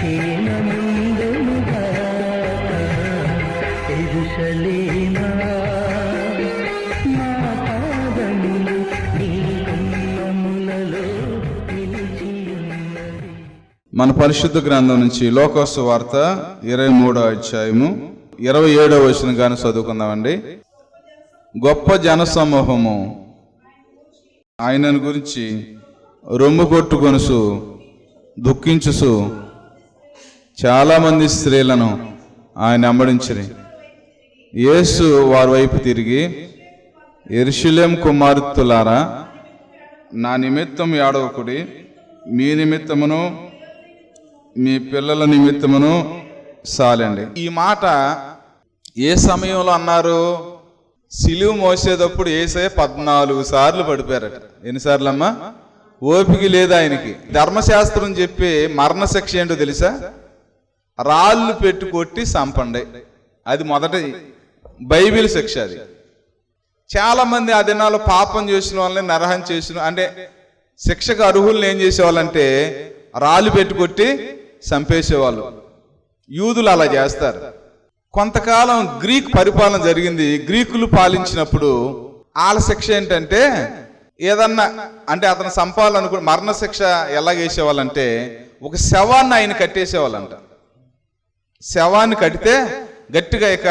క్షేమముందునుగా యెరూషలేమా మా పాదములు నీ గుమ్మములలో నిలిచియున్నవి. మన పరిశుద్ధ గ్రంథం నుంచి లోకాసు వార్త 23వ అధ్యాయము 27వ వచనం గాని చదువుకుందామండి. గొప్ప జనసమూహము ఆయనను గురించి రొమ్ము కొట్టుకొనుసు దుఃఖించుసు చాలా మంది స్త్రీలను ఆయన వెంబడించిరి. యేసు వారి వైపు తిరిగి, యెరూషలేము కుమార్తెలారా, నా నిమిత్తం ఏడవకుడి, మీ నిమిత్తమును మీ పిల్లల నిమిత్తమును సాలండి. ఈ మాట ఏ సమయంలో అన్నారు? సిలువ మోసేటప్పుడు యేసయ్య 14 సార్లు పడిపోయారట. ఎన్నిసార్లు అమ్మా? ఓపిక లేదు ఆయనకి. ధర్మశాస్త్రం చెప్పే మరణశిక్ష ఏంటో తెలుసా? రాళ్ళు పెట్టి కొట్టి చంపండి. అది మొదటి బైబిల్ శిక్ష. అది చాలా మంది ఆ దినాల్లో పాపం చేసిన వాళ్ళని, నరహం చేసిన అంటే శిక్షకు అర్హుల్ని ఏం చేసేవాళ్ళంటే రాళ్ళు పెట్టి కొట్టి చంపేసేవాళ్ళు. యూదులు అలా చేస్తారు. కొంతకాలం గ్రీక్ పరిపాలన జరిగింది. గ్రీకులు పాలించినప్పుడు వాళ్ళ శిక్ష ఏంటంటే, ఏదన్నా అంటే అతను చంపాలనుకో మరణశిక్ష ఎలాగేసేవాళ్ళంటే ఒక శవాన్ని ఆయన కట్టేసేవాళ్ళంట. శవాన్ని కడితే గట్టిగా ఇక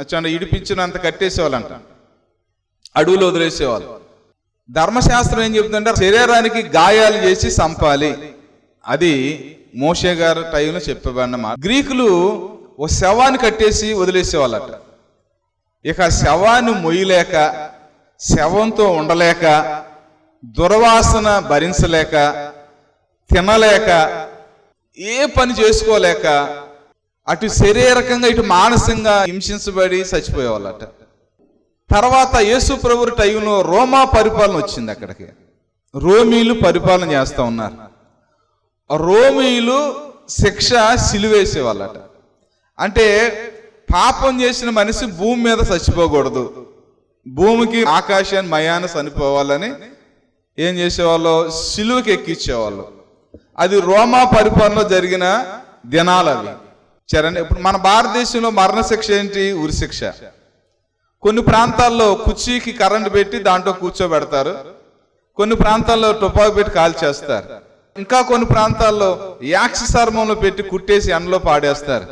అతను ఇడిపించినంత కట్టేసేవాళ్ళంట, అడవులు వదిలేసేవాళ్ళు. ధర్మశాస్త్రం ఏం చెబుతుందంటే శరీరానికి గాయాలు చేసి చంపాలి. అది మోషే గారు టైంలో చెప్పేవాడినమాట. గ్రీకులు ఓ శవాన్ని కట్టేసి వదిలేసేవాళ్ళట. ఇక శవాన్ని మొయ్యలేక, శవంతో ఉండలేక, దుర్వాసన భరించలేక, తినలేక, ఏ పని చేసుకోలేక, అటు శారీరకంగా ఇటు మానసికంగా హింసించబడి చచ్చిపోయేవాళ్ళట. తర్వాత యేసు ప్రభువు టైంలో రోమా పరిపాలన వచ్చింది. అక్కడికి రోమీలు పరిపాలన చేస్తూ ఉన్నారు. రోమీలు శిక్ష సిలువేసేవాళ్ళట. అంటే పాపం చేసిన మనిషి భూమి మీద చచ్చిపోకూడదు, భూమికి ఆకాశాన్ని మయాన చనిపోవాలని ఏం చేసేవాళ్ళు? సిలువకి ఎక్కించేవాళ్ళు. అది రోమా పరిపాలనలో జరిగిన దినాలు అవి. చరణ్ ఇప్పుడు మన భారతదేశంలో మరణశిక్ష ఏంటి? ఉరిశిక్ష. కొన్ని ప్రాంతాల్లో కుర్చీకి కరెంటు పెట్టి దాంట్లో కూర్చోబెడతారు. కొన్ని ప్రాంతాల్లో తుపాకు పెట్టి కాల్ చేస్తారు. ఇంకా కొన్ని ప్రాంతాల్లో యాక్సి సర్మంలో పెట్టి కుట్టేసి ఎండలో పాడేస్తారు,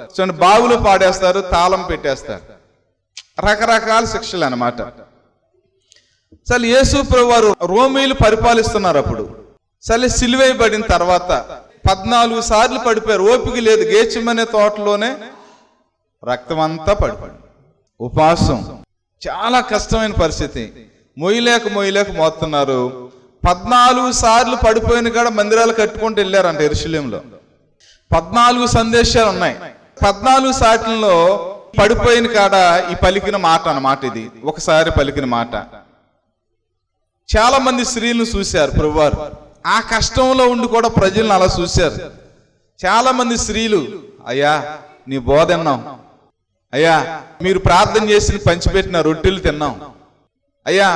బావులో పాడేస్తారు, తాళం పెట్టేస్తారు. రకరకాల శిక్షలు అన్నమాట. అసలు యేసు ప్రభు వారు రోమీలు పరిపాలిస్తున్నారు. అప్పుడు సరే సిలువేయబడిన తర్వాత 14 సార్లు పడిపోయారు. ఓపిక లేదు. గేచిమనే తోటలోనే రక్తం అంతా పడిపోయింది. ఉపవాసం, చాలా కష్టమైన పరిస్థితి. మొయ్యలేక మోస్తున్నారు. 14 సార్లు పడిపోయిన కాడ మందిరాలు కట్టుకుంటూ వెళ్ళారంట యెరూషలేములో. 14 సందేశాలు ఉన్నాయి. 14 సార్లలో పడిపోయిన కాడ ఈ పలికిన మాట అన్నమాట. ఇది ఒకసారి పలికిన మాట. చాలా మంది స్త్రీలను చూశారు ప్రభువారు. ఆ కష్టంలో ఉండి కూడా ప్రజలను అలా చూశారు. చాలా మంది స్త్రీలు, అయ్యా నీ బోధ విన్నాం, అయ్యా మీరు ప్రార్థన చేసి పంచిపెట్టిన రొట్టెలు తిన్నాం, అయ్యా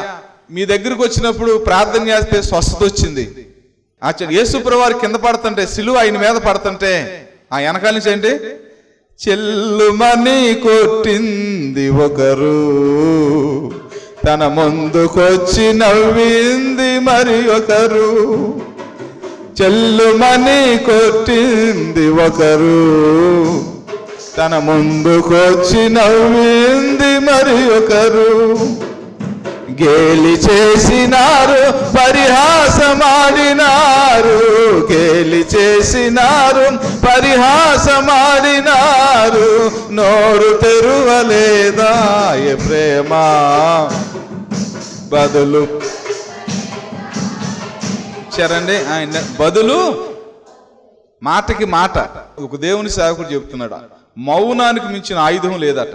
మీ దగ్గరకు వచ్చినప్పుడు ప్రార్థన చేస్తే స్వస్థత వచ్చింది. యేసు ప్రభువారు కింద పడుతుంటే, సిలువ ఆయన మీద పడుతుంటే ఆ వెనకాల నుంచి ఏంటి? చెల్లుమని కొట్టింది ఒకరు, తన ముందుకొచ్చి నవ్వింది మరి ఒకరు. చెల్లుమని కొట్టింది ఒకరు, తన ముందుకొచ్చి నవ్వింది మరి ఒకరు. గేలి చేసినారు, పరిహాసమాడినారు, గేలి చేసినారు, పరిహాసమాడినారు. నోరు తెరువలేదా ఏ ప్రేమ బదులు చరండి ఆయన బదులు మాటకి మాట. ఒక దేవుని సేవకుడు చెప్తున్నాడు, మౌనానికి మించిన ఆయుధం లేదట.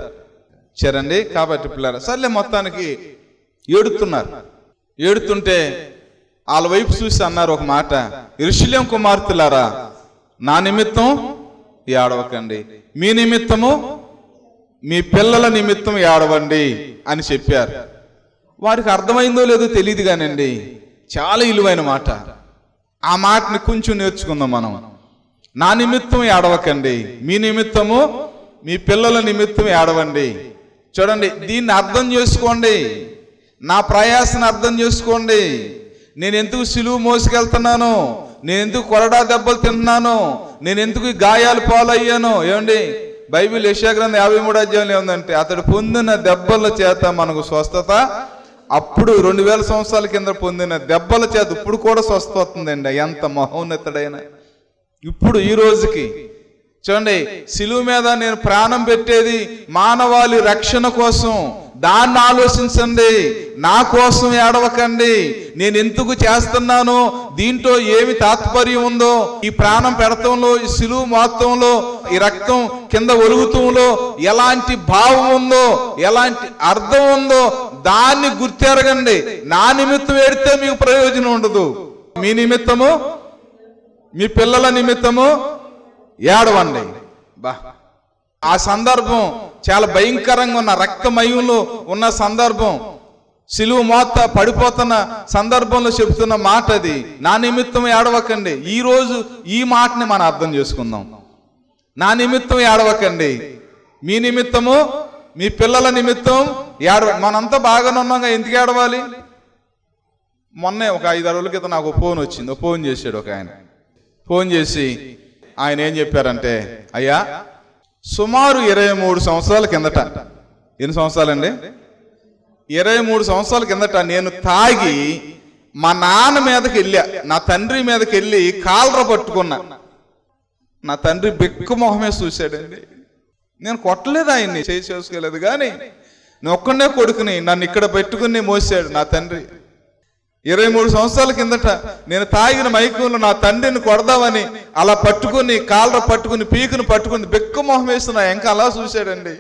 చరండి. కాబట్టి పిల్లరా సర్లే మొత్తానికి ఏడుతుంటే వాళ్ళ వైపు చూసి అన్నారు ఒక మాట, యెరూషలేము కుమార్తెలారా, నా నిమిత్తం ఏడవకండి, మీ నిమిత్తము మీ పిల్లల నిమిత్తం ఏడవండి అని చెప్పారు. వారికి అర్థమైందో లేదో తెలియదు కానండి, చాలా విలువైన మాట. ఆ మాటని కొంచెం నేర్చుకుందాం మనం. నా నిమిత్తం ఏడవకండి, మీ నిమిత్తము మీ పిల్లల నిమిత్తం ఏడవండి. చూడండి, దీన్ని అర్థం చేసుకోండి, నా ప్రయాసను అర్థం చేసుకోండి. నేను ఎందుకు సిలువు మోసుకెళ్తున్నాను, నేను ఎందుకు కొరడా దెబ్బలు తింటున్నాను, నేను ఎందుకు గాయాలు పాలయ్యాను. ఏమండి, బైబిల్ యెషయా గ్రంథం 53వ అధ్యాయంలో ఏముందంటే, అతడు పొందిన దెబ్బల చేత మనకు స్వస్థత. అప్పుడు 2000 సంవత్సరాల కింద పొందిన దెబ్బల చేత ఇప్పుడు కూడా స్వస్థ వస్తుందండి. ఎంత మహోన్నతుడైన. ఇప్పుడు ఈ రోజుకి చూడండి, సిలువ మీద నేను ప్రాణం పెట్టేది మానవాళి రక్షణ కోసం. దాన్ని ఆలోచించండి, నా కోసం ఏడవకండి. నేను ఎందుకు చేస్తున్నానో, దీంట్లో ఏమి తాత్పర్యం ఉందో, ఈ ప్రాణం పెడతంలో, ఈ సిలువ మోత్తంలో, ఈ రక్తం కింద ఒలుగుతంలో ఎలాంటి భావం ఉందో, ఎలాంటి అర్థం ఉందో దాన్ని గుర్తెరగండి. నా నిమిత్తం ఏడితే మీకు ప్రయోజనం ఉండదు. మీ నిమిత్తము మీ పిల్లల నిమిత్తము ఏడవండి. ఆ సందర్భం చాలా భయంకరంగా ఉన్న, రక్తమయంలో ఉన్న సందర్భం, సిలువ మోత పడిపోతున్న సందర్భంలో చెబుతున్న మాట అది. నా నిమిత్తం ఏడవకండి. ఈ రోజు ఈ మాటని మనం అర్థం చేసుకుందాం. నా నిమిత్తం ఏడవకండి, మీ నిమిత్తము మీ పిల్లల నిమిత్తం మనంతా బాగానే ఉన్నాగా, ఎందుకు ఏడవాలి? మొన్నే ఒక 5-6 రోజుల క్రితం నాకు ఫోన్ వచ్చింది. ఫోన్ చేశాడు ఒక ఆయన. ఫోన్ చేసి ఆయన ఏం చెప్పారంటే, అయ్యా సుమారు 23 సంవత్సరాల కిందట, ఎన్ని సంవత్సరాలండి? 23 సంవత్సరాల కిందట నేను తాగి మా నాన్న మీదకి వెళ్ళా, నా తండ్రి మీదకి వెళ్ళి కాలర పట్టుకున్నా. నా తండ్రి బెక్కు మొహమే చూశాడండి. నేను కొట్టలేదు, ఆయన్ని చేసుకోలేదు, కానీ నేను ఒక్కడే కొడుకుని నన్ను ఇక్కడ పెట్టుకుని మోసాడు నా తండ్రి. 23 సంవత్సరాల కిందట నేను తాగిన మైకంలో నా తండ్రిని కొడదామని అలా పట్టుకుని, కాలర పట్టుకుని, పీకుని పట్టుకుని బెక్కు మొహం వేస్తున్నా ఇంకా అలా చూశాడండి.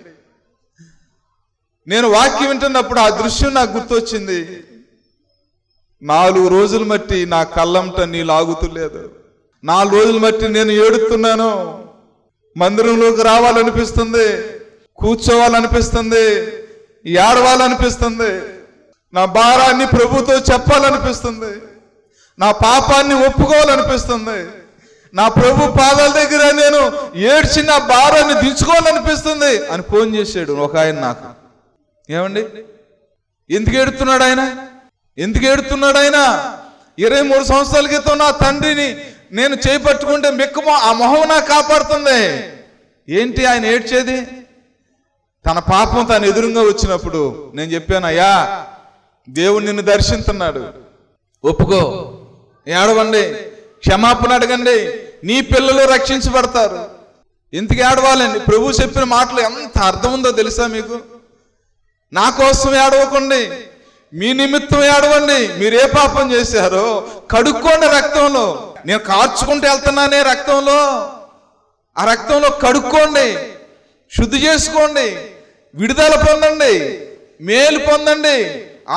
నేను వాక్యం వింటున్నప్పుడు ఆ దృశ్యం నాకు గుర్తొచ్చింది. 4 రోజులు మట్టి నా కళ్ళంట నీళ్ళు ఆగుతులేదు. 4 రోజులు మట్టి నేను ఏడుతున్నాను. మందిరంలోకి రావాలనిపిస్తుంది, కూర్చోవాలనిపిస్తుంది, ఏడవాలనిపిస్తుంది, నా భారాన్ని ప్రభుతో చెప్పాలనిపిస్తుంది, నా పాపాన్ని ఒప్పుకోవాలనిపిస్తుంది, నా ప్రభు పాదాల దగ్గర నేను ఏడ్చి నా భారాన్ని దించుకోవాలనిపిస్తుంది అని ఫోన్ చేశాడు ఒక ఆయన నాకు. ఏమండి, ఎందుకు ఏడుతున్నాడు ఆయన? ఎందుకు ఏడుతున్నాడు ఆయన? 23 సంవత్సరాల క్రితం నా తండ్రిని నేను చేపట్టుకుంటే మెక్కుమో ఆ మొహం నాకు కాపాడుతుంది. ఏంటి ఆయన ఏడ్చేది? తన పాపం తను ఎదురుగా వచ్చినప్పుడు నేను చెప్పాను, అయ్యా దేవుడు నిన్ను దర్శిస్తున్నాడు, ఒప్పుకో, ఏడవండి, క్షమాపణ అడగండి, నీ పిల్లలు రక్షించబడతారు. ఎందుకు ఏడవాలండి? ప్రభు చెప్పిన మాటలు ఎంత అర్థం ఉందో తెలుసా మీకు? నా కోసం ఏడవకండి, మీ నిమిత్తం ఏడవండి. మీరు ఏ పాపం చేశారో కడుక్కోండి రక్తంలో. నేను కార్చుకుంటూ వెళ్తున్నానే రక్తంలో, ఆ రక్తంలో కడుక్కోండి, శుద్ధి చేసుకోండి, విడుదల పొందండి, మేలు పొందండి,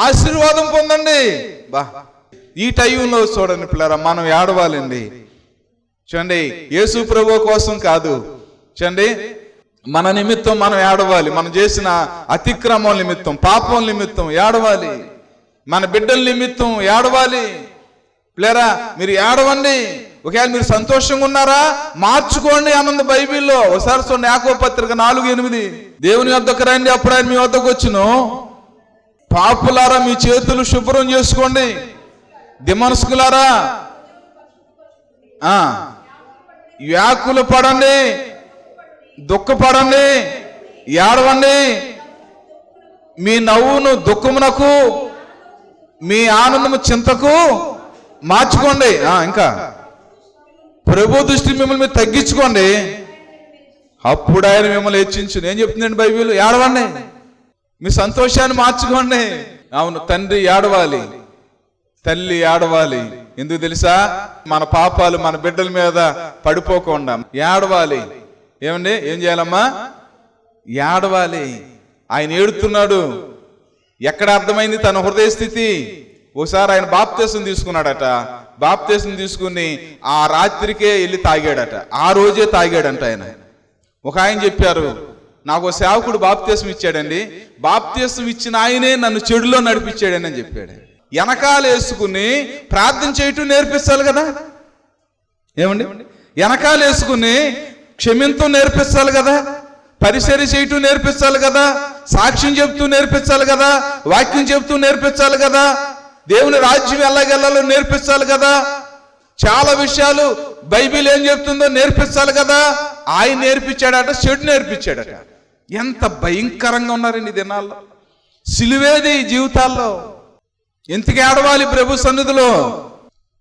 ఆశీర్వాదం పొందండి. ఈ టైంలో చూడండి పిల్లరా, మనం ఏడవాలండి. చూడండి, యేసు ప్రభు కోసం కాదు, చూడండి మన నిమిత్తం మనం ఏడవాలి. మనం చేసిన అతిక్రమం నిమిత్తం, పాపం నిమిత్తం ఏడవాలి, మన బిడ్డల నిమిత్తం ఏడవాలి. పిల్లరా మీరు ఏడవండి. ఒకవేళ మీరు సంతోషంగా ఉన్నారా, మార్చుకోండి అన్నది బైబిల్లో. ఒకసారి చూడండి, యాకోబు పత్రిక 4:8, దేవుని వద్దకు రండి అప్పుడు ఆయన మీ వద్దకు వచ్చును, పాపులారా మీ చేతులు శుభ్రం చేసుకోండి, దిమనస్కులారా వ్యాకులు పడండి, దుఃఖపడండి, ఏడవండి, మీ నవ్వును దుఃఖమునకు, మీ ఆనందము చింతకు మార్చుకోండి. ఇంకా ప్రభు దృష్టి మిమ్మల్ని మీరు తగ్గించుకోండి, అప్పుడు ఆయన మిమ్మల్ని హెచ్చించును. ఏం చెప్తుందండి బైబిల్? ఏడవండి, మీ సంతోషాన్ని మార్చుకోండి. అవును, తండ్రి ఏడవాలి, తల్లి ఏడవాలి. ఎందుకు తెలుసా? మన పాపాలు మన బిడ్డల మీద పడిపోకుండా ఏడవాలి. ఏమండి, ఏం చేయాలమ్మా? ఏడవాలి. ఆయన ఏడుతున్నాడు. ఎక్కడ అర్థమైంది తన హృదయ స్థితి? ఒకసారి ఆయన బాప్తీసం తీసుకున్నాడట. బాప్తీసం తీసుకుని ఆ రాత్రికే వెళ్ళి తాగాడట. ఆ రోజే తాగాడంట ఆయన. ఒక ఆయన చెప్పారు, నాకు ఒక సేవకుడు బాప్తీసం ఇచ్చాడండి, బాప్తీసం ఇచ్చిన ఆయనే నన్ను చెడులో నడిపించాడని అని చెప్పాడు. వెనకాల వేసుకుని ప్రార్థన చేయటం నేర్పించాలి కదా. ఏమండి, వెనకాల వేసుకుని క్షమించడం నేర్పించాలి కదా, పరిచర్య చేయటం నేర్పించాలి కదా, సాక్ష్యం చెప్తూ నేర్పించాలి కదా, వాక్యం చెప్తూ నేర్పించాలి కదా, దేవుని రాజ్యం ఎలాగెళ్ళాలో నేర్పించాలి కదా, చాలా విషయాలు బైబిల్ ఏం చెప్తుందో నేర్పించాలి కదా. ఆయన నేర్పించాడట, చెడు నేర్పించాడట. ఎంత భయంకరంగా ఉన్నారండి ఈ దినాల్లో. సిలువేది జీవితాల్లో. ఎందుకు ఏడవాలి ప్రభు సన్నిధిలో?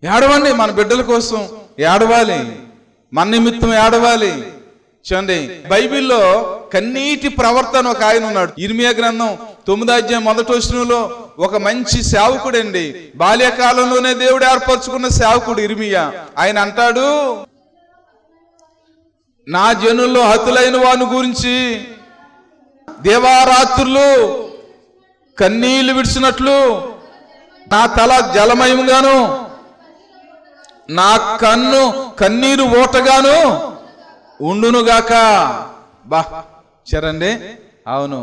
ఏడవండి, మన బిడ్డల కోసం ఏడవాలి, మన నిమిత్తం ఏడవాలి. చూడండి, బైబిల్లో కన్నీటి ప్రవర్తన ఒక ఆయన ఉన్నాడు. ఇర్మియా గ్రంథం 9వ అధ్యాయం 1వ వచనంలో ఒక మంచి సేవకుడండి, బాల్యకాలంలోనే దేవుడు ఏర్పరచుకున్న సేవకుడు ఇర్మియా. ఆయన అంటాడు, నా జనుల్లో హతులైన వాని గురించి దేవారాత్రులు కన్నీళ్లు విడిచినట్లు నా తల జలమయంగాను నా కన్ను కన్నీరు ఓటగాను ఉండునుగాక. బా చరండి, అవును,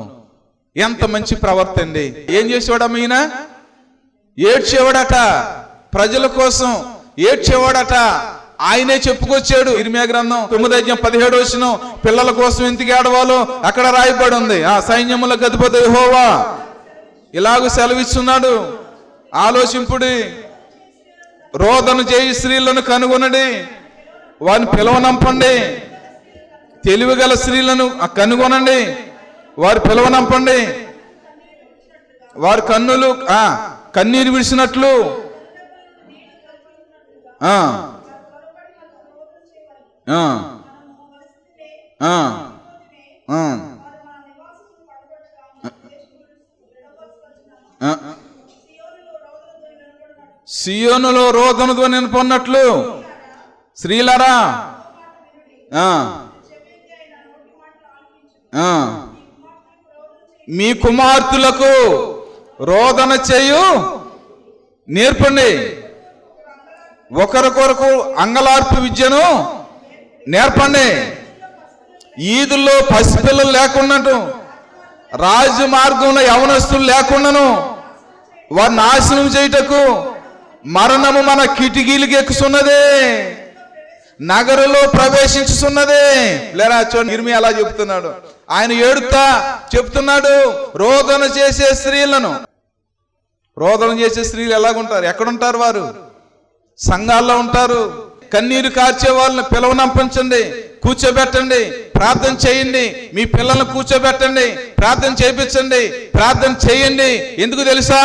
ఎంత మంచి ప్రవర్త అండి. ఏం చేసేవాడు ఈయన? ఏడ్చేవాడట, ప్రజల కోసం ఏడ్చేవాడట. ఆయనే చెప్పుకొచ్చాడు. ఇర్మియా గ్రంథం 9వ అధ్యాయం 17వ వచనం, పిల్లల కోసం ఎందుకు ఏడవాలో అక్కడ రాయబడి ఉంది. ఆ సైన్యములకు అధిపతి యెహోవా ఇలాగూ సెలవిస్తున్నాడు, ఆలోచింపుడి, రోదన చేయి స్త్రీలను కనుగొనడి, వారిని పిలవనంపండి. తెలివిగల స్త్రీలను కనుగొనండి, వారు పిలవనంపండి. వారి కన్నులు కన్నీరు విడిచినట్లు సియోనులో రోదనతో నింపొన్నట్లు స్త్రీలారా మీ కుమార్తెలకు రోదన చేయు నేర్పండి, ఒకరికొరకు అంగలార్పు విద్యను నేర్పండి. ఈదుల్లో పసిపిల్లలు లేకున్నట్టు, రాజు మార్గంలో యవనస్తులు లేకుండాను వారు నాశనం చేయుటకు మరణము మన కిటికీలకి ఎక్కుతున్నదే, నగరులో ప్రవేశించుతున్నదే. లేరా చూడండి, ఇర్మియా అలా చెప్తున్నాడు. ఆయన ఏడుతా చెప్తున్నాడు, రోదన చేసే స్త్రీలను. రోదన చేసే స్త్రీలు ఎలాగుంటారు? ఎక్కడుంటారు వారు? సంఘాల్లో ఉంటారు. కన్నీరు కార్చే వాళ్ళని పిలవనంపించండి, కూర్చోబెట్టండి, ప్రార్థన చేయండి. మీ పిల్లల్ని కూర్చోబెట్టండి, ప్రార్థన చేయించండి, ప్రార్థన చేయండి. ఎందుకు తెలుసా?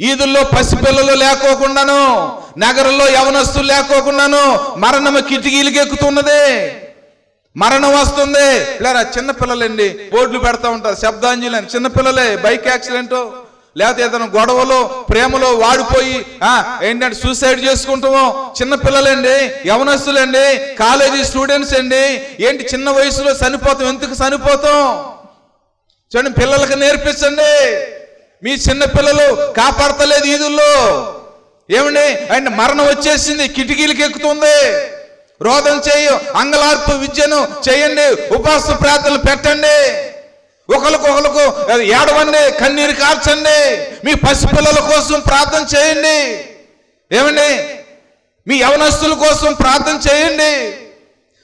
ఈదుల్లో పసిపిల్లలు లేకోకుండాను, నగరంలో యవనస్తులు లేకోకుండాను మరణము కిటికీలకి ఎక్కుతున్నది, మరణం వస్తుంది. లేరా చిన్నపిల్లలండి బోర్డులు పెడతా ఉంటారు, శబ్దాంజలి అని. చిన్నపిల్లలే బైక్ యాక్సిడెంట్ లేకపోతే ఏదైనా గొడవలో ప్రేమలో వాడిపోయి ఏంటంటే సూసైడ్ చేసుకుంటామో చిన్నపిల్లలండి, యవనస్తులండి, కాలేజీ స్టూడెంట్స్ అండి. ఏంటి చిన్న వయసులో చనిపోతాం? ఎందుకు చనిపోతాం? చూడండి, పిల్లలకు నేర్పించండి. మీ చిన్న పిల్లలు కాపాడతలేదు ఈదుల్లో. ఏమండి అంటే మరణం వచ్చేసింది, కిటికీలకి ఎక్కుతుంది. రోదన చేయ, అంగలార్పు విద్యను చేయండి, ఉపవాస ప్రార్థనలు పెట్టండి, ఒకరికొకరికి ఏడవండి, కన్నీరు కార్చండి, మీ పసిపిల్లల కోసం ప్రార్థన చేయండి. ఏమండి మీ యవనస్తుల కోసం ప్రార్థన చేయండి.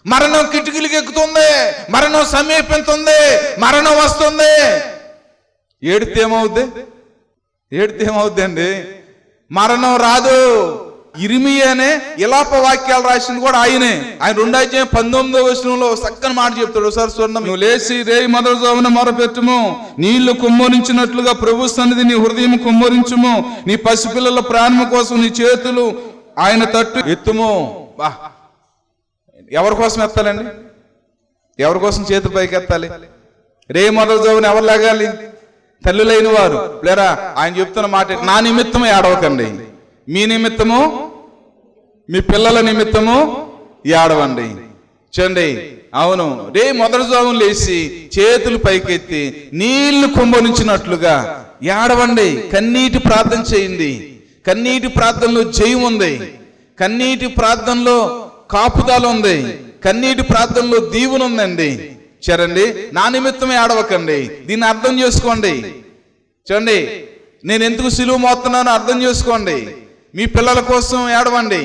మరణం కిటికీలకి ఎక్కుతుంది, మరణం సమీపిస్తుంది, మరణం వస్తుంది. ఏడితే ఏమవుద్ది? ఏడితే ఏమవుద్ది అండి? మరణం రాదు. ఇర్మియానే ఇలాప వాక్యాలు రాసింది కూడా ఆయనే. ఆయన 2వ అధ్యాయం 19వ వచనంలో చక్కని మాట చెప్తాడు. ఒకసారి చూడండి. నువ్వు లేచి రేయి మొదలుజామున మొరపెట్టుము, నీళ్లు కుమ్మరించినట్లుగా ప్రభు సన్నిధి నీ హృదయం కుమ్మరించుము, నీ పసిపిల్లల ప్రాణము కోసం నీ చేతులు ఆయన తట్టు ఎత్తుము. ఎవరి కోసం ఎత్తాలండి? ఎవరి కోసం చేతులు పైకి ఎత్తాలి? రేయి మొదలుజామున ఎవరు లాగాలి? తల్లులైన వారు. లేరా ఆయన చెప్తున్న మాట, నా నిమిత్తము ఏడవకండి, మీ నిమిత్తము మీ పిల్లల నిమిత్తము ఏడవండి. చూడండి, అవును, రే మొదటి జామున లేచి చేతులు పైకెత్తి నీళ్లు కుమ్మరించినట్లుగా ఏడవండి, కన్నీటి ప్రార్థన చేయండి. కన్నీటి ప్రార్థనలో జయం ఉంది, కన్నీటి ప్రార్థనలో కాపుదల ఉంది, కన్నీటి ప్రార్థనలో దీవెన ఉందండి. చూడండి, నా నిమిత్తమే ఏడవకండి. దీన్ని అర్థం చేసుకోండి. చూడండి, నేను ఎందుకు సిలువ మోస్తున్నానో అర్థం చేసుకోండి. మీ పిల్లల కోసం ఏడవండి,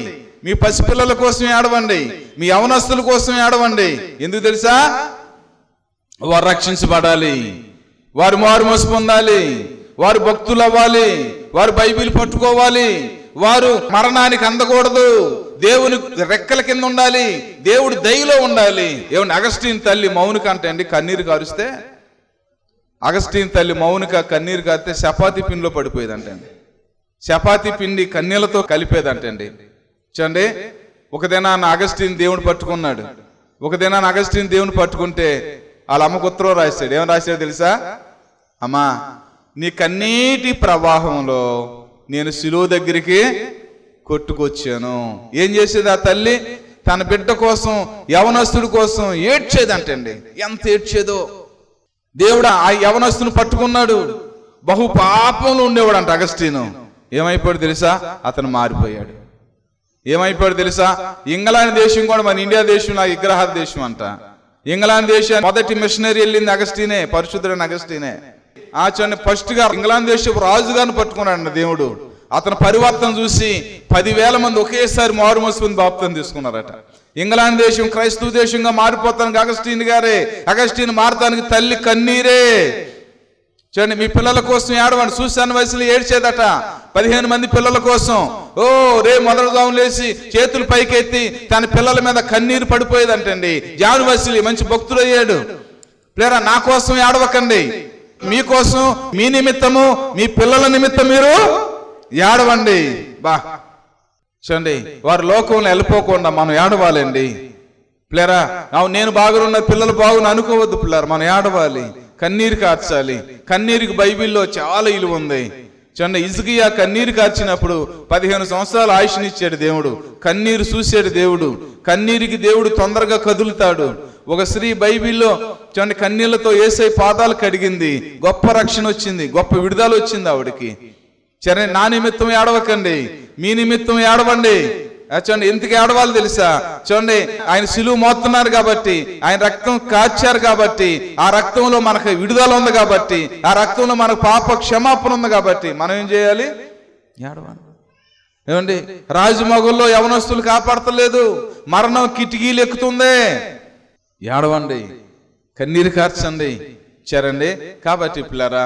మీ పసిపిల్లల కోసం ఏడవండి, మీ యవనస్తుల కోసం ఏడవండి. ఎందుకు తెలుసా? వారు రక్షించబడాలి, వారు మారుమనసు పొందాలి, వారు భక్తులు అవ్వాలి, వారు బైబిల్ పట్టుకోవాలి, వారు మరణానికి అందకూడదు, దేవుని రెక్కల కింద ఉండాలి, దేవుడు దయలో ఉండాలి. ఏమండి, అగస్టిన్ తల్లి మౌనిక అంటే అండి కన్నీరు కారుస్తే, అగస్టిన్ తల్లి మౌనిక కన్నీరు కారితే చపాతీ పిండిలో పడిపోయేదంటండి. చపాతీ పిండి కన్నీళ్లతో కలిపేదంటండి. చూడండి, ఒక దినాన్న అగస్టిన్ దేవుని పట్టుకున్నాడు. ఒక దినాన్న అగస్టిన్ దేవుని పట్టుకుంటే వాళ్ళ అమ్మకు ఉత్తరం రాశాడు. ఏమని రాశాడు తెలుసా? అమ్మా, నీ కన్నీటి ప్రవాహంలో నేను శిలువ దగ్గరికి కొట్టుకొచ్చాను. ఏం చేసేది ఆ తల్లి? తన బిడ్డ కోసం, యవనస్తుడి కోసం ఏడ్చేదంటండి. ఎంత ఏడ్చేదో! దేవుడు ఆ యవనస్తుని పట్టుకున్నాడు. బహు పాపంలో ఉండేవాడు అంట అగస్టీను. ఏమైపోయాడు తెలుసా? అతను మారిపోయాడు. ఏమైపోయాడు తెలుసా? ఇంగ్లాండ్ దేశం కూడా మన ఇండియా దేశం నా విగ్రహ దేశం అంట. ఇంగ్లాండ్ దేశం మొదటి మిషనరీ వెళ్ళింది అగస్టీనే, పరిశుద్ధుడైన అగస్టీనే. చూడండి, ఫస్ట్ గా ఇంగ్లాండ్ దేశపు రాజుగారిని పట్టుకున్నాడు దేవుడు. అతని పరివర్తన చూసి 10,000 మంది ఒకేసారి మారు మనసు బాప్తిసం తీసుకున్నారట. ఇంగ్లాండ్ దేశం క్రైస్తవ దేశంగా మారిపోతానికి అగస్టీన్ గారే. అగస్టీన్ మారటానికి తల్లి కన్నీరే. చూడండి, మీ పిల్లల కోసం ఏడవండి. సూసాన్ వయసులో ఏడ్చేదట 15 మంది పిల్లల కోసం. మొదలుగాం లేచి చేతులు పైకెత్తి తన పిల్లల మీద కన్నీరు పడిపోయేదంటండి. జాన్ వయసులు మంచి భక్తుడు అయ్యాడు. ప్లేరా, నా కోసం ఏడవకండి, మీకోసం, మీ నిమిత్తము, మీ పిల్లల నిమిత్తం మీరు ఏడవండి. చూడండి, వారు లోకంలో వెళ్ళిపోకుండా మనం ఏడవాలండి. ప్లేరా, నేను బాగున్న పిల్లలు బాగున్న అనుకోవద్దు. పిల్లలు మనం ఏడవాలి, కన్నీరు కార్చాలి. కన్నీరుకి బైబిల్లో చాలా విలువ ఉంది. చూడండి, హిజ్కియా కన్నీరు కార్చినప్పుడు 15 సంవత్సరాల ఆయుష్నిచ్చాడు దేవుడు. కన్నీరు చూశాడు దేవుడు. కన్నీరుకి దేవుడు తొందరగా కదులుతాడు. ఒక స్త్రీ బైబిల్లో చూడండి కన్నీళ్లతో యేసయ్య పాదాలు కడిగింది. గొప్ప రక్షణ వచ్చింది, గొప్ప విడుదల వచ్చింది ఆవిడకి. సరే, నా నిమిత్తం ఏడవకండి, మీ నిమిత్తం ఏడవండి. చూడండి, ఎందుకు ఏడవాలి తెలుసా? చూడండి, ఆయన సిలువ మోస్తున్నారు కాబట్టి, ఆయన రక్తం కాచారు కాబట్టి, ఆ రక్తంలో మనకు విడుదల ఉంది కాబట్టి, ఆ రక్తంలో మనకు పాప క్షమాపణ ఉంది కాబట్టి మనం ఏం చేయాలి? ఏడవాలి. ఏమండి, రాజమగుల్లో యవనస్తులు కాపాడతలేదు, మరణం కిటికీలు ఎక్కుతుంది. ఏడవండి, కన్నీరు కార్చండి. చరండి. కాబట్టి పిల్లరా,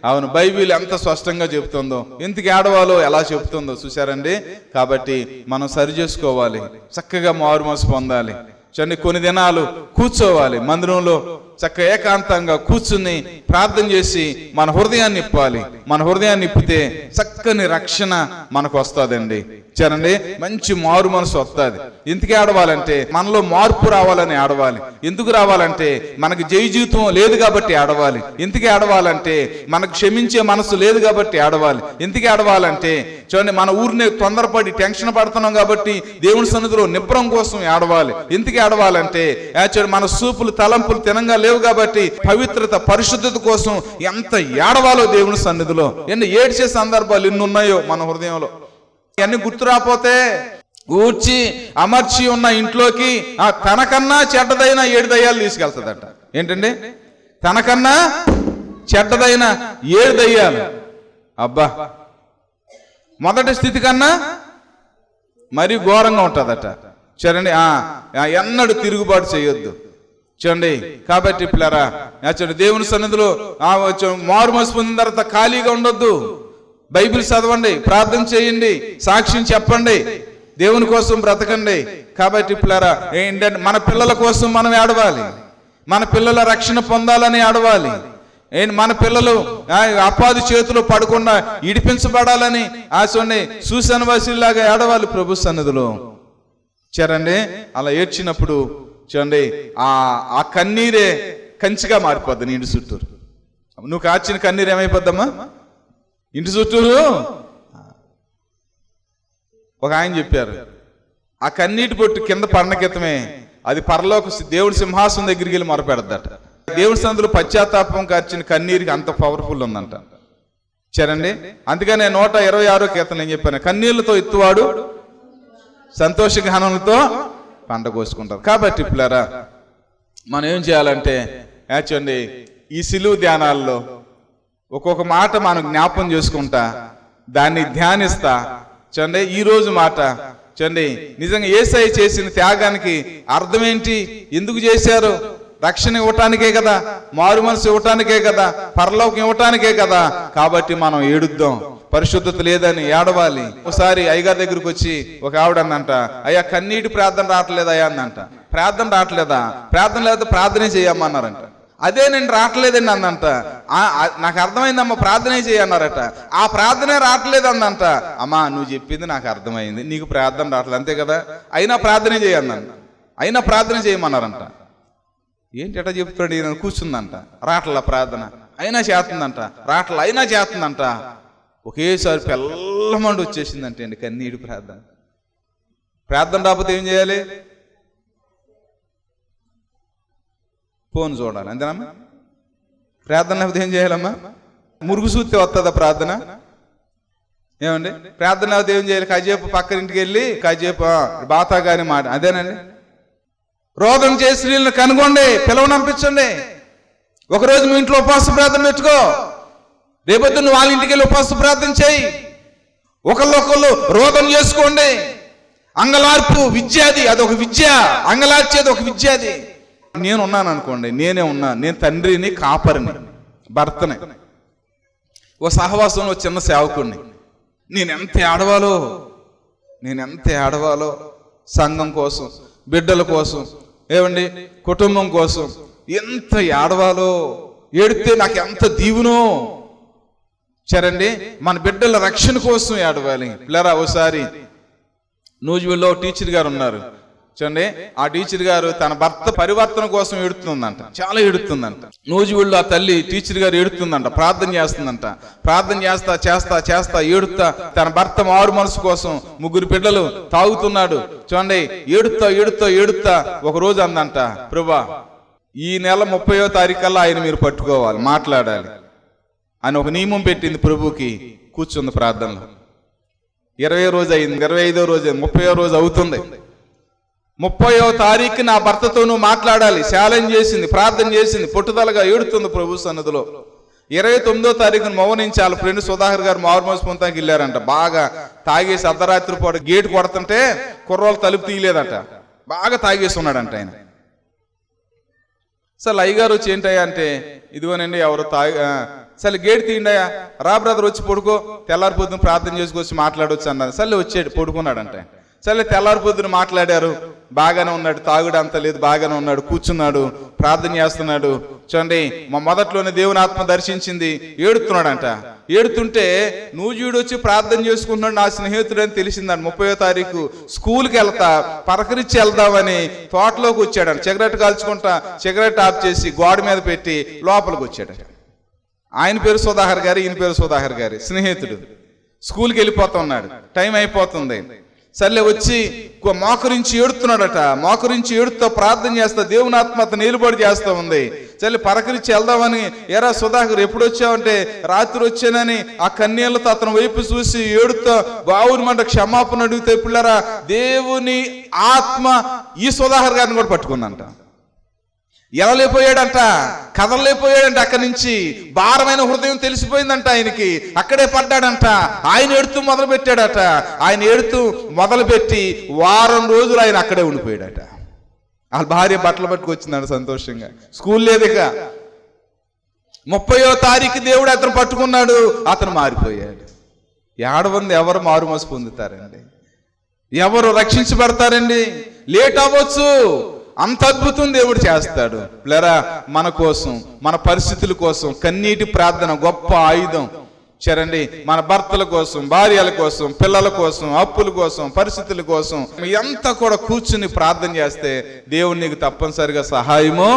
అవును, బైబిల్ ఎంత స్పష్టంగా చెబుతుందో, ఎందుకు ఏడవాలో ఎలా చెబుతుందో చూసారండి. కాబట్టి మనం సరి చేసుకోవాలి, చక్కగా మారు మనసు పొందాలి. చూడండి, కొన్ని దినాలు కూర్చోవాలి మందిరంలో, చక్కగా ఏకాంతంగా కూర్చుని ప్రార్థన చేసి మన హృదయాన్ని ఇప్పాలి. మన హృదయాన్ని ఇప్పితే చక్కని రక్షణ మనకు వస్తుందండి. చూడండి, మంచి మారు మనసు వస్తుంది. ఎందుకు ఆడవాలంటే మనలో మార్పు రావాలని ఆడవాలి. ఎందుకు రావాలంటే మనకు జయ జీవితం లేదు కాబట్టి ఆడవాలి. ఎందుకు ఆడవాలంటే మనకు క్షమించే మనసు లేదు కాబట్టి ఆడవాలి. ఎందుకు ఆడవాలంటే చూడండి, మన ఊరిని తొందరపడి టెన్షన్ పడుతున్నాం కాబట్టి దేవుని సన్నిధిలో నిబ్రం కోసం ఆడవాలి. ఎందుకు ఆడవాలంటే చూడండి, మన సూపులు తలంపులు తినంగా లేవు కాబట్టి పవిత్రత పరిశుద్ధత కోసం ఎంత ఏడవాలో దేవుని సన్నిధిలో. ఎన్ని ఏడ్చే సందర్భాలు ఎన్ని ఉన్నాయో మన హృదయంలో. అన్ని గుర్తు రాపోతే ఊడ్చి అమర్చి ఉన్న ఇంట్లోకి తనకన్నా చెడ్డదైన 7 దయ్యాలు తీసుకెళ్తుందట. ఏంటండి? తనకన్నా చెడ్డదైన 7 దయ్యాలు. అబ్బా, మొదటి స్థితి కన్నా మరీ ఘోరంగా ఉంటుందట. చూడండి, ఎన్నడూ తిరుగుబాటు చేయొద్దు. చూడండి, కాబట్టి పిల్లరా, చూడండి, దేవుని సన్నిధిలో మారు మనసు పొందిన తర్వాత ఖాళీగా ఉండొద్దు. బైబిల్ చదవండి, ప్రార్థన చేయండి, సాక్ష్యం చెప్పండి, దేవుని కోసం బ్రతకండి. కాబట్టి పిల్లరా, ఏంటంటే మన పిల్లల కోసం మనం ఏడవాలి. మన పిల్లల రక్షణ పొందాలని ఏడవాలి. మన పిల్లలు అపాది చేతిలో పడకుండా ఇడిపించబడాలని చూడండి సూసాన్ వాసిలాగా ఏడవాలి ప్రభు సన్నిధిలో. చూడండి, అలా ఏడ్చినప్పుడు చూడండి ఆ కన్నీరే కంచిగా మారిపోద్ది నీ ఇంటి చుట్టూరు. నువ్వు కాచిన కన్నీరు ఏమైపోద్దమ్మా ఇంటి చుట్టూరు? ఒక ఆయన చెప్పారు, ఆ కన్నీటి పొట్టు కింద పడనకితమే అది పరలోక దేవుడి సింహాసనం దగ్గరికి వెళ్ళి మొరపెడద్దట. దేవుడి సందులో పశ్చాత్తాపం కార్చిన కన్నీరికి అంత పవర్ఫుల్ ఉందంట. సరేండి, అందుకనే 126వ కీర్తన నేను చెప్పాను, కన్నీళ్లతో ఎత్తువాడు సంతోషగానములతో పంట కోసుకుంటారు. కాబట్టి పిల్లరా, మనం ఏం చేయాలంటే చూడండి, ఈ సిలువ ధ్యానాల్లో ఒక్కొక్క మాట మనం జ్ఞాపం చేసుకుంటా, దాన్ని ధ్యానిస్తా. చూడండి, ఈ రోజు మాట చూడండి, నిజంగా యేసయ్య చేసిన త్యాగానికి అర్థం ఏంటి? ఎందుకు చేశారు? రక్షణ ఇవ్వటానికే కదా, మారు మనసు ఇవ్వటానికే కదా, పరలోకం ఇవ్వటానికే కదా. కాబట్టి మనం ఏడుద్దాం, పరిశుద్ధత లేదని ఏడవాలి. ఒకసారి అయ్యగారి దగ్గరికి వచ్చి ఒక ఆవిడ అందంట, అయ్యా కన్నీటి ప్రార్థన రావట్లేదు అయ్యా అందంట. ప్రార్థన రావట్లేదా? ప్రార్థన లేదా ప్రార్థనే చేయమన్నారంట. అదే నేను రావట్లేదండి అందంట. నాకు అర్థమైందమ్మా, ప్రార్థనే చేయన్నారట. ఆ ప్రార్థనే రావట్లేదు అందంట. అమ్మా నువ్వు చెప్పింది నాకు అర్థమైంది, నీకు ప్రార్థన రావట్లేదు అంతే కదా, అయినా ప్రార్థనే చేయందంట. అయినా ప్రార్థన చేయమన్నారంట. ఏంటి ఎట్లా చెప్తాడు ఈయన? కూర్చుందంట, రాట్ల ప్రార్థన, అయినా చేస్తుందంట, రాట్ల అయినా చేస్తుందంట. ఒకేసారి పెళ్ళమండి వచ్చేసిందంటే అండి కన్నీడు ప్రార్థన. ప్రార్థన రాకపోతే ఏం చేయాలి? ఫోన్ చూడాలి అంతేనమ్మా. ప్రార్థన లేకపోతే ఏం చేయాలమ్మా? మురుగు సూత్తే వస్తుందా ప్రార్థన? ఏమండి, ప్రార్థన లేకపోతే ఏం చేయాలి? కాసేపు పక్కనింటికి వెళ్ళి కాసేపు బాతా గాని మాట అదేనండి. రోదం చేసి నీళ్ళని కనుగొండి, పిలవనంపించండి. ఒకరోజు మీ ఇంట్లో ఉపవాస ప్రార్థన పెట్టుకో, రేపొద్దు నువ్వు వాళ్ళ ఇంటికి వెళ్ళి ఉపవాస ప్రార్థన చేయి. ఒకళ్ళొకళ్ళు రోదం చేసుకోండి. అంగలార్పు విద్య, అదొక విద్య. అంగలార్చేది ఒక విద్య. అది నేను ఉన్నాను అనుకోండి, నేనే ఉన్నాను, నేను తండ్రిని, కాపరిని, భర్తని, ఓ సహవాసంలో చిన్న సేవకుడిని. నేను ఎంత ఏడవాలో సంఘం కోసం, బిడ్డల కోసం, ఏమండి కుటుంబం కోసం ఎంత ఏడవాలో. ఏడితే నాకు ఎంత దీవునో. సరండి, మన బిడ్డల రక్షణ కోసం ఏడవాలి. పిల్లరా, ఒకసారి నూజివీడులో టీచర్ గారు ఉన్నారు చూడండి. ఆ టీచర్ గారు తన భర్త పరివర్తన కోసం ఏడుతుందంట, చాలా ఏడుతుందంట. నూజివీడులో ఆ తల్లి టీచర్ గారు ఏడుతుందంట, ప్రార్థన చేస్తుందంట. ప్రార్థన చేస్తా ఏడుతా తన భర్త మారు మనసు కోసం, 3 బిడ్డలు తాగుతున్నాడు చూడండి, ఏడుతా ఒక రోజు అందంట, ప్రభువా ఈ నెల 30వ తారీఖుల్లో ఆయన మీరు పట్టుకోవాలి, మాట్లాడాలి అని ఒక నియమం పెట్టింది ప్రభుకి. కూర్చుంది ప్రార్థనలో. 20వ రోజు అయింది, 25వ రోజు అయింది, 30వ రోజు అవుతుంది. 30వ తారీఖు నా భర్తతో నువ్వు మాట్లాడాలి ఛాలెంజ్ చేసింది, ప్రార్థన చేసింది, పొట్టుదలగా ఏడుతుంది ప్రభు సన్నిధిలో. 29వ తారీఖున మౌనించి వాళ్ళ ఫ్రెండ్ సుధాకర్ గారు మారుమోసి పొంతానికి వెళ్ళారంట. బాగా తాగేసి అర్ధరాత్రి పూట గేటు కొడుతుంటే కుర్రోళ్ళు తలుపు తీయలేదంట, బాగా తాగేసి ఉన్నాడంట ఆయన. అసలు అయ్యగారు వచ్చి ఏంటయ్యా అంటే, ఇదిగోనండి ఎవరు సరే గేట్ తీయండియా, రా బ్రదర్ వచ్చి పడుకో, తెల్లారి పొద్దున ప్రార్థన చేసుకొచ్చి మాట్లాడవచ్చు అన్నారు. సరే వచ్చాడు, పడుకున్నాడంటే. సరే తెల్లారి పొద్దున మాట్లాడారు, బాగానే ఉన్నాడు, తాగుడు అంత లేదు, బాగానే ఉన్నాడు, కూర్చున్నాడు, ప్రార్థన చేస్తున్నాడు చూడండి. మొదట్లోనే దేవుని ఆత్మ దర్శించింది, ఏడుతున్నాడంట. ఏడుతుంటే నూజీడు వచ్చి ప్రార్థన చేసుకుంటున్నాడు, నా స్నేహితుడు అని తెలిసిందంట. 30వ తారీఖు స్కూల్కి వెళ్తా పరకరించి వెళ్దామని తోటలోకి వచ్చాడంట. సిగరెట్ కాల్చుకుంటా సిగరెట్ ఆఫ్ చేసి గోడ మీద పెట్టి లోపలికి వచ్చాడట. ఆయన పేరు సుధాకర్ గారు, ఈయన పేరు సుధాకర్ గారి స్నేహితుడు. స్కూల్కి వెళ్ళిపోతా ఉన్నాడు, టైం అయిపోతుంది. సర్లే వచ్చి మోకరించి ఏడుతున్నాడట. మోకరించి ఏడుతో ప్రార్థన చేస్తా, దేవుని ఆత్మ అతను నిలబడి చేస్తా ఉంది. సరే పరకరించి వెళ్దామని, ఎరా సుధాకర్ ఎప్పుడు వచ్చావంటే, రాత్రి వచ్చానని ఆ కన్యలతో అతను వైపు చూసి ఏడుతో బావుని మంట క్షమాపణ అడిగితే, పిల్లరా దేవుని ఆత్మ ఈ సుధాకర్ గారిని కూడా పట్టుకుందంట. ఎలలేపోయాడంట, కదలలేపోయాడంట. అక్కడి నుంచి భారమైన హృదయం తెలిసిపోయిందంట ఆయనకి. అక్కడే పడ్డాడంట. ఆయన ఏడుతూ మొదలు పెట్టాడట. ఆయన ఏడుతూ మొదలుపెట్టి వారం రోజులు ఆయన అక్కడే ఉండిపోయాడట. వాళ్ళ భార్య బట్టలు పట్టుకొచ్చిందంట సంతోషంగా. స్కూల్ లేదు ఇక. 30వ తారీఖు దేవుడు అతను పట్టుకున్నాడు, అతను మారిపోయాడు. ఏడవంది ఎవరు మారు మనసు పొందుతారండి? ఎవరు రక్షించబడతారండి? లేట్ అవ్వచ్చు, అంత అద్భుతం దేవుడు చేస్తాడు. పిల్లరా, మన కోసం, మన పరిస్థితుల కోసం కన్నీటి ప్రార్థన గొప్ప ఆయుధం. చరండి, మన భర్తల కోసం, భార్యల కోసం, పిల్లల కోసం, అప్పుల కోసం, పరిస్థితుల కోసం ఎంత కూడా కూర్చుని ప్రార్థన చేస్తే దేవుడు నీకు తప్పనిసరిగా సహాయము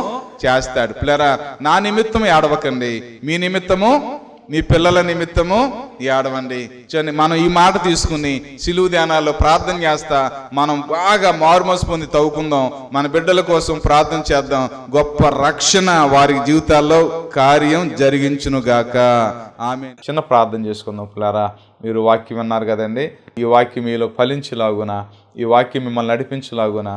చేస్తాడు. పిల్లరా, నా నిమిత్తం ఏడవకండి, మీ నిమిత్తము, మీ పిల్లల నిమిత్తము ఏడవండి. చూడండి, మనం ఈ మాట తీసుకుని సిలువ ధ్యానాల్లో ప్రార్థన చేస్తా మనం బాగా మారుమనసు పొంది తవ్వుకుందాం. మన బిడ్డల కోసం ప్రార్థన చేద్దాం. గొప్ప రక్షణ వారి జీవితాల్లో కార్యం జరిగించునుగాక. ఆమె చిన్న ప్రార్థన చేసుకుందాం. పిల్లారా, మీరు వాక్యం విన్నారు కదండి. ఈ వాక్యం మీలో ఫలించేలాగున, ఈ వాక్యం మిమ్మల్ని నడిపించేలాగున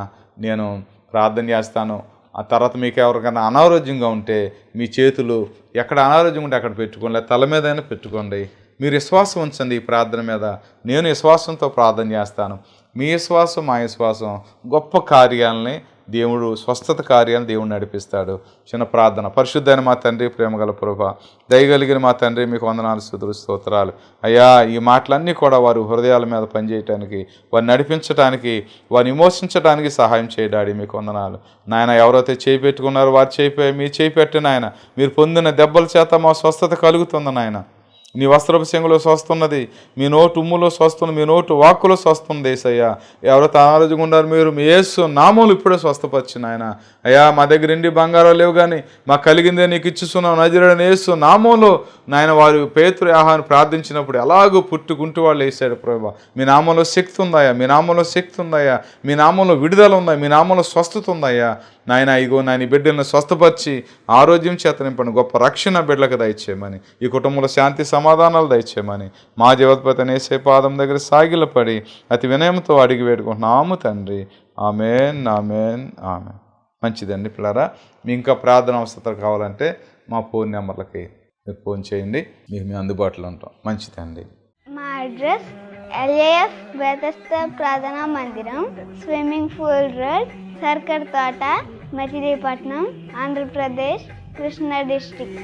నేను ప్రార్థన చేస్తాను. ఆ తర్వాత మీకు ఎవరికైనా అనారోగ్యంగా ఉంటే మీ చేతులు ఎక్కడ అనారోగ్యం ఉంటే అక్కడ పెట్టుకోండి, లేదా తల మీద అయినా పెట్టుకోండి. మీరు విశ్వాసం ఉంచండి ఈ ప్రార్థన మీద. నేను విశ్వాసంతో ప్రార్థన చేస్తాను. మీ విశ్వాసం మా విశ్వాసం గొప్ప కార్యాలని దేవుడు, స్వస్థత కార్యాలను దేవుడు నడిపిస్తాడు. చిన్న ప్రార్థన. పరిశుద్ధైన మా తండ్రి, ప్రేమగల ప్రభువా, దయగలిగిన మా తండ్రి, మీకు వందనాలు, స్తుతులు, స్తోత్రాలు అయ్యా. ఈ మాటలన్నీ కూడా వారి హృదయాల మీద పనిచేయటానికి, వారిని నడిపించడానికి, వారిని విమోచించడానికి సహాయం చేయడాడి మీకు వందనాలు నాయన. ఎవరైతే చేయి పెట్టుకున్నారో వారు చేయి మీ చేయి పెట్టి నాయన, మీరు పొందిన దెబ్బల చేత మా స్వస్థత కలుగుతుంది నాయన. నీ వస్త్రపు చెంగులో స్వస్తున్నది, మీ నోటు ఉమ్ములో స్వస్తుంది, మీ నోటు వాక్కులో స్వస్తుంది ఏసయ్యా. ఎవరైతే అనారోగ్యంగా ఉన్నారు మీరు మీ యేసు నామములు ఇప్పుడే స్వస్థపరిచిన ఆయన. అయ్యా మా దగ్గర ఇండి బంగారం లేవు కానీ మాకు కలిగిందే నీకు ఇచ్చుస్తున్నావు నజరేయుడైన యేసు నామంలో నాయన. వారు పేతురు యోహాను ప్రార్థించినప్పుడు ఎలాగో పుట్టుకుంటూ వాళ్ళు వేసాడు ప్రభా. మీ నామంలో శక్తి ఉందయ్యా, మీ నామంలో శక్తి ఉందయ్యా, మీ నామంలో విడుదల ఉందా, మీ నామంలో స్వస్థత ఉందయ్యా నాయన. ఇగో నాయన బిడ్డలను స్వస్థపరిచి ఆరోగ్యం చేత నింపండి, గొప్ప రక్షణ బిడ్డలకు దయచేయమని, ఈ కుటుంబంలో శాంతి సమాధానాలు దయచేయమని మా జీవోత్పత్తి యేసే పాదం దగ్గర సాగిలపడి అతి వినయంతో అడిగి వేడుకుంటున్నాము తండ్రి. ఆమేన్, ఆమేన్, ఆమేన్. మంచిదండి పిల్లరా. మీ ఇంకా ప్రార్థన అవసరం కావాలంటే మా ఫోన్ నెంబర్లకి మీరు ఫోన్ చేయండి, మేము అందుబాటులో ఉంటాం. మంచిదండి. మా అడ్రస్ LAF బెతెస్దా ప్రార్థనా మందిరం, స్విమ్మింగ్ పూల్ రోడ్, సర్కర్ తోట, మచిలీపట్నం, ఆంధ్రప్రదేశ్, కృష్ణా డిస్ట్రిక్ట్.